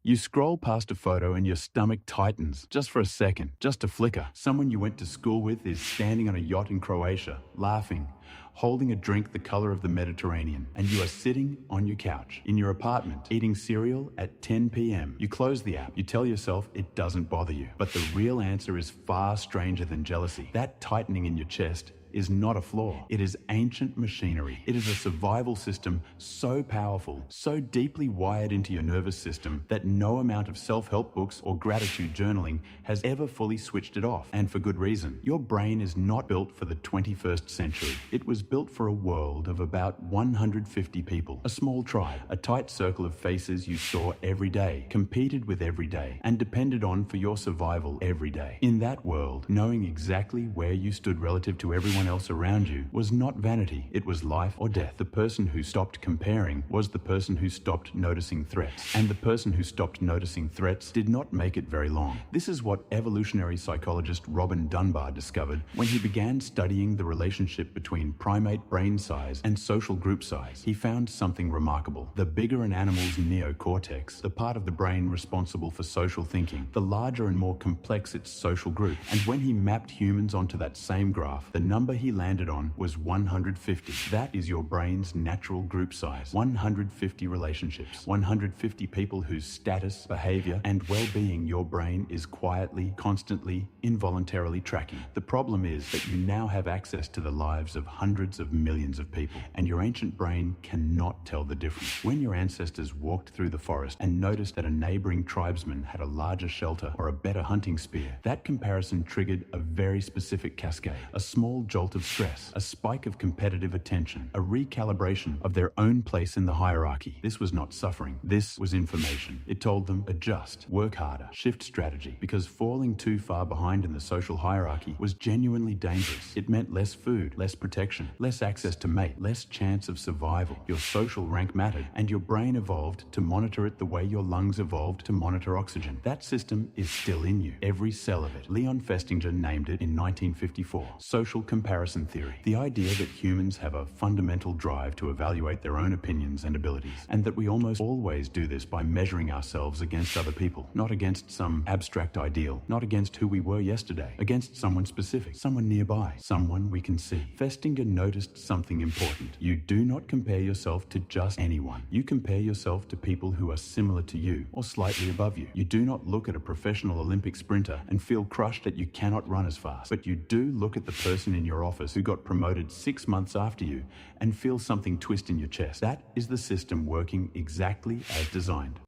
You scroll past a photo and your stomach tightens, just for a second, just a flicker. Someone you went to school with is standing on a yacht in Croatia, laughing, holding a drink the color of the Mediterranean, and you are sitting on your couch, in your apartment, eating cereal at 10 p.m. You close the app. You tell yourself it doesn't bother you. But the real answer is far stranger than jealousy. That tightening in your chest is not a flaw. It is ancient machinery. It is a survival system so powerful, so deeply wired into your nervous system that no amount of self-help books or gratitude journaling has ever fully switched it off. And for good reason. Your brain is not built for the 21st century. It was built for a world of about 150 people, a small tribe, a tight circle of faces you saw every day, competed with every day, and depended on for your survival every day. In that world, knowing exactly where you stood relative to everyone else around you was not vanity, it was life or death. The person who stopped comparing was the person who stopped noticing threats. And the person who stopped noticing threats did not make it very long. This is what evolutionary psychologist Robin Dunbar discovered when he began studying the relationship between primate brain size and social group size. He found something remarkable. The bigger an animal's neocortex, the part of the brain responsible for social thinking, the larger and more complex its social group. And when he mapped humans onto that same graph, the number he landed on was 150. That is your brain's natural group size. 150 relationships. 150 people whose status, behavior, and well-being your brain is quietly, constantly, involuntarily tracking. The problem is that you now have access to the lives of hundreds of millions of people, and your ancient brain cannot tell the difference. When your ancestors walked through the forest and noticed that a neighboring tribesman had a larger shelter or a better hunting spear, that comparison triggered a very specific cascade, a small jolt of stress, a spike of competitive attention, a recalibration of their own place in the hierarchy. This was not suffering. This was information. It told them, adjust, work harder, shift strategy, because falling too far behind in the social hierarchy was genuinely dangerous. It meant less food, less protection, less access to mate, less chance of survival. Your social rank mattered, and your brain evolved to monitor it the way your lungs evolved to monitor oxygen. That system is still in you, every cell of it. Leon Festinger named it in 1954, social comparison theory. The idea that humans have a fundamental drive to evaluate their own opinions and abilities, and that we almost always do this by measuring ourselves against other people, not against some abstract ideal, not against who we were yesterday, against someone specific, someone nearby, someone we can see. Festinger noticed something important. You do not compare yourself to just anyone. You compare yourself to people who are similar to you or slightly above you. You do not look at a professional Olympic sprinter and feel crushed that you cannot run as fast, but you do look at the person in your office who got promoted 6 months after you and feel something twist in your chest. That is the system working exactly as designed.